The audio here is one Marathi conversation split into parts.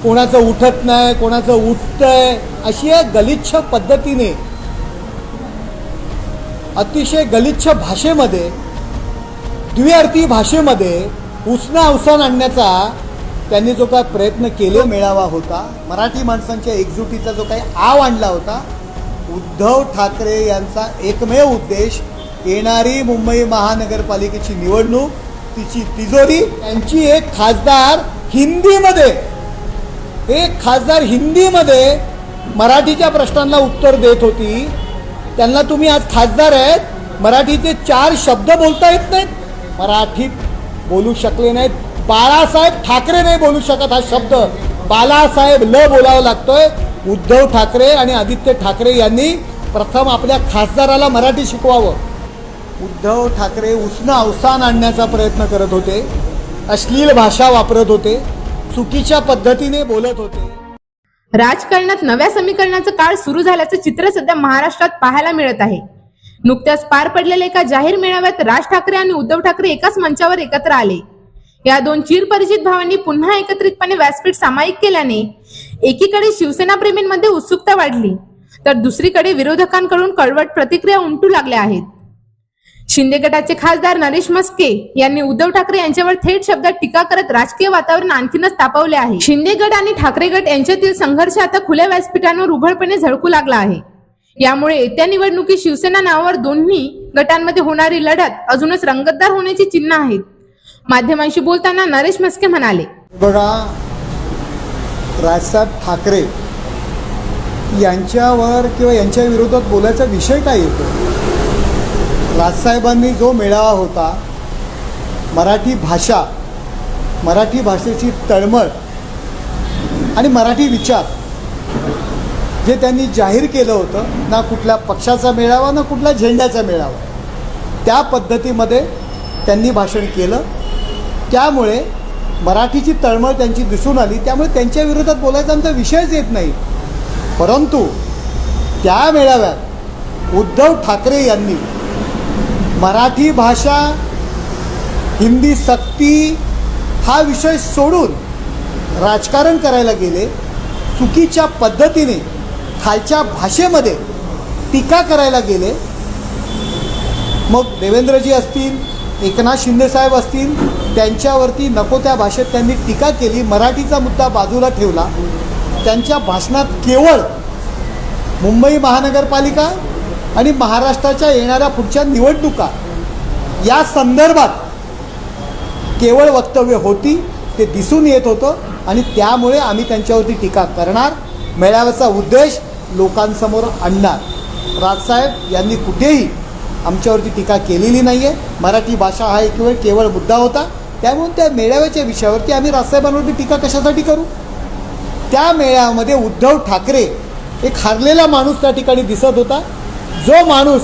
कोणाचं उठत नाही, कोणाचं उठतंय, अशी एक गलिच्छ पद्धतीने, अतिशय गलिच्छ भाषेमध्ये, द्विअर्थी भाषेमध्ये उसना अवसान आणण्याचा त्यांनी जो काय प्रयत्न केले मेळावा होता, मराठी माणसांच्या एकजुटीचा जो काही आव आणला होता, उद्धव ठाकरे यांचा एकमेव उद्देश येणारी मुंबई महानगरपालिकेची निवडणूक, तिची तिजोरी, त्यांची एक खासदार हिंदीमध्ये मराठीच्या प्रश्नांना उत्तर देत होती. त्यांना तुम्ही आज खासदार आहेत, मराठीचे 4 शब्द बोलता येत नाहीत, मराठीत बोलू शकले नाहीत. बाळासाहेब ठाकरे नाही बोलू शकत हा शब्द, बालासाहेब ल बोलावं लागतोय. उद्धव ठाकरे आणि आदित्य ठाकरे यांनी प्रथम आपल्या खासदाराला मराठी शिकवावं. उद्धव ठाकरे उसनं अवसान आणण्याचा प्रयत्न करत होते, अश्लील भाषा वापरत होते, चुकीच्या पद्धतीने बोलत होते. राजकारणात नव्या समीकरणाचं काळ सुरू झाल्याचं चित्र सध्या महाराष्ट्रात पाहायला मिळत आहे. नुकत्याच पार पडलेल्या एका जाहीर मेळाव्यात राज ठाकरे आणि उद्धव ठाकरे एकाच मंचावर एकत्र आले. या 2 चिरपरिचित भावांनी पुन्हा एकत्रितपणे व्यासपीठ सामायिक केल्याने एकीकडे शिवसेना प्रेमींमध्ये उत्सुकता वाढली, तर दुसरीकडे विरोधकांकडून कळवट प्रतिक्रिया उमटू लागल्या आहेत. शिंदे गटाचे खासदार नरेश म्हस्के यांनी उद्धव ठाकरे यांच्यावर थेट शब्दात टीका करत राजकीय वातावरण आणखीनच तापवले आहे. शिंदे गट आणि ठाकरे गट यांच्यातील संघर्ष आता खुल्या व्यासपीठांवर उघडपणे झळकू लागला आहे. यामुळे येत्या निवडणुकीत शिवसेना नावावर दोन्ही गटांमध्ये होणारी लढत अजूनच रंगतदार होण्याची चिन्ह आहेत. माध्यमांशी बोलताना नरेश म्हस्के म्हणाले, बघा, राजसाहेब ठाकरे यांच्यावर किंवा यांच्या विरोधात बोलायचा विषय काय येतो? राजसाहेबांनी जो मेळावा होता, मराठी भाषेची तळमळ आणि मराठी विचार जे त्यांनी जाहीर केलं होतं, ना कुठल्या पक्षाचा मेळावा ना कुठल्या झेंड्याचा मेळावा, त्या पद्धतीमध्ये त्यांनी भाषण केलं. त्यामुळे मराठीची तळमळ त्यांची दिसून आली. त्यामुळे त्यांच्या विरोधात बोलायचा आमचा विषयच येत नाही. परंतु त्या मेळाव्यात उद्धव ठाकरे यांनी मराठी भाषा, हिंदी सक्ती हा विषय सोडून राजकारण करायला गेले. चुकीच्या पद्धतीने खालच्या भाषेमध्ये टीका करायला गेले. मग देवेंद्रजी असतील, एकनाथ शिंदेसाहेब असतील, त्यांच्यावरती नको त्या भाषेत त्यांनी टीका केली, मराठीचा मुद्दा बाजूला ठेवला. त्यांच्या भाषणात केवळ मुंबई महानगरपालिका आणि महाराष्ट्राच्या येणाऱ्या पुढच्या निवडणुका या संदर्भात केवळ वक्तव्य होती, ते दिसून येत होतं. आणि त्यामुळे आम्ही त्यांच्यावरती टीका करणार, मेळाव्याचा उद्देश लोकांसमोर आणणार. राजसाहेब यांनी कुठेही आमच्यावरती टीका केलेली नाही आहे. मराठी भाषा हा एक केवळ मुद्दा होता. त्यामुळे त्या मेळाव्याच्या विषयावरती आम्ही राजसाहेबांवरती टीका कशासाठी करू? त्या मेळाव्यामध्ये उद्धव ठाकरे एक हरलेला माणूस त्या ठिकाणी दिसत होता. जो माणूस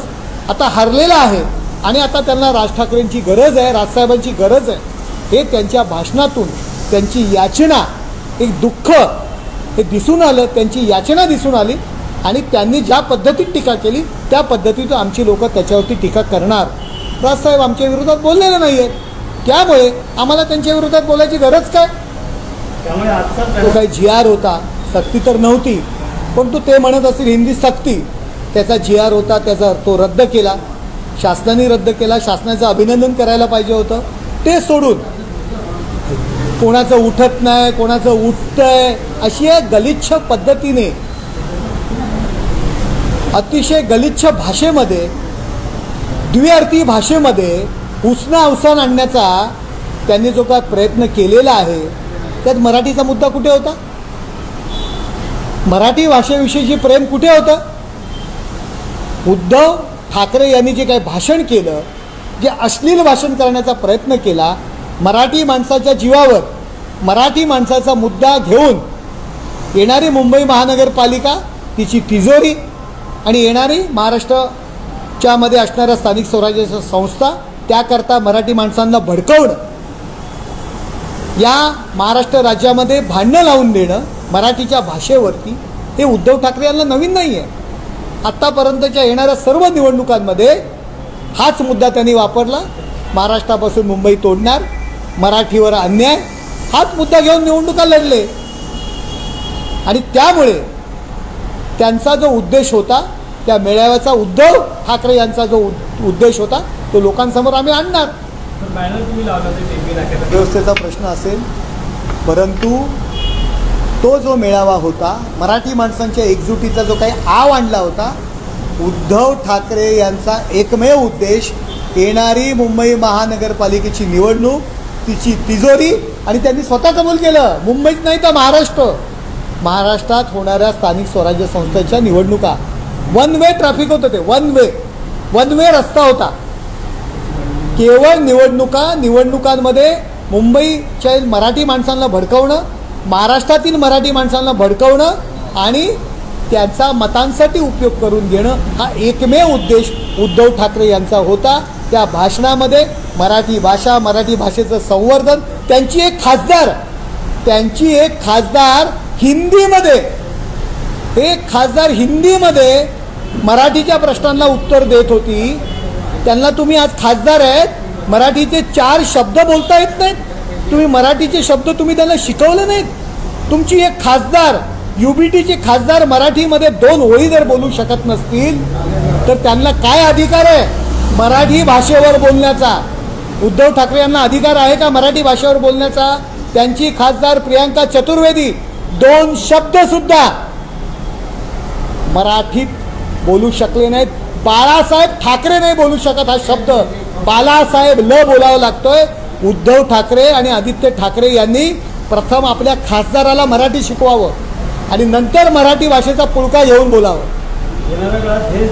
आता हरलेला आहे आणि आता त्यांना राज ठाकरेंची गरज आहे, राजसाहेबांची गरज आहे, हे त्यांच्या भाषणातून त्यांची याचना, एक दुःख हे दिसून आलं, त्यांची याचना दिसून आली. आणि त्यांनी ज्या पद्धतीत टीका केली त्या पद्धतीतून आमची लोक त्याच्यावरती टीका करणार. राजसाहेब आमच्या विरोधात बोललेले नाही आहेत, त्यामुळे आम्हाला त्यांच्या विरोधात बोलायची गरज काय? तो काही GR होता, सक्ती तर नव्हती, पण ते म्हणत असेल हिंदी सक्ती, त्याचा GR होता, त्याचा तो रद्द केला, शासनाने रद्द केला. शासनाचं अभिनंदन करायला पाहिजे होतं. ते सोडून कोणाचं उठत नाही, कोणाचं उठतंय, अशी एक गलिच्छ पद्धतीने, अतिशय गलिच्छ भाषेमध्ये, द्विअर्थी भाषेमध्ये उसना अवसान आणण्याचा त्यांनी जो काय प्रयत्न केलेला आहे, त्यात मराठीचा मुद्दा कुठे होता? मराठी भाषेविषयीची प्रेम कुठे होतं? उद्धव ठाकरे यांनी जे काही भाषण केलं, जे अश्लील भाषण करण्याचा प्रयत्न केला, मराठी माणसाच्या जीवावर, मराठी माणसाचा मुद्दा घेऊन येणारी मुंबई महानगरपालिका, तिची तिजोरी आणि येणारी महाराष्ट्राच्यामध्ये असणाऱ्या स्थानिक स्वराज्याच्या संस्था, त्याकरता मराठी माणसांना भडकवणं, या महाराष्ट्र राज्यामध्ये भांडणं लावून देणं मराठीच्या भाषेवरती, हे उद्धव ठाकरे यांना नवीन नाही आहे. आत्तापर्यंतच्या येणाऱ्या सर्व निवडणुकांमध्ये हाच मुद्दा त्यांनी वापरला. महाराष्ट्रापासून मुंबई तोडणार, मराठीवर अन्याय, हाच मुद्दा घेऊन निवडणुका लढले. आणि त्यामुळे त्यांचा जो उद्देश होता, त्या मेळाव्याचा उद्धव ठाकरे यांचा जो उद्देश होता तो लोकांसमोर आम्ही आणणार. बॅनर तुम्ही लावला ते व्यवस्थेचा प्रश्न असेल, परंतु तो जो मेळावा होता, मराठी माणसांच्या एकजुटीचा जो काही आव आणला होता, उद्धव ठाकरे यांचा एकमेव उद्देश येणारी मुंबई महानगरपालिकेची निवडणूक, तिची तिजोरी, आणि त्यांनी स्वतः कबूल केलं, मुंबईत नाही तर महाराष्ट्रात होणाऱ्या स्थानिक स्वराज्य संस्थेच्या निवडणुका. वन वे ट्रॅफिक होतं, ते वन वे रस्ता होता. केवळ निवडणुकांमध्ये मुंबईच्या मराठी माणसांना भडकवणं, महाराष्ट्रातील मराठी माणसांना भडकवणं आणि त्यांचा मतांसाठी उपयोग करून घेणं, हा एकमेव उद्देश उद्धव ठाकरे यांचा होता. त्या भाषणामध्ये मराठी भाषा, मराठी भाषेचं संवर्धन, त्यांची एक खासदार हिंदीमध्ये मराठीच्या प्रश्नांना उत्तर देत होती. त्यांना तुम्ही आज खासदार आहेत, मराठीचे 4 शब्द बोलता येत नाहीत, तुम्ही मराठीचे शब्द तुम्ही त्यांना शिकवले नाहीत. तुमची एक खासदार, UBTचे खासदार मराठीमध्ये 2 ओळी जर बोलू शकत नसतील तर त्यांना काय अधिकार आहे मराठी भाषेवर बोलण्याचा? उद्धव ठाकरे यांना अधिकार आहे का मराठी भाषेवर बोलण्याचा? त्यांची खासदार प्रियांका चतुर्वेदी 2 शब्द सुद्धा मराठीत बोलू शकले नाहीत. बाळासाहेब ठाकरे नाही बोलू शकत, हा शब्द बालासाहेब ल बोलावा लागतोय. उद्धव ठाकरे आणि आदित्य ठाकरे यांनी प्रथम आपल्या खासदाराला मराठी शिकवावं आणि नंतर मराठी भाषेचा पुळका घेऊन बोलावं. येणाऱ्या काळात हे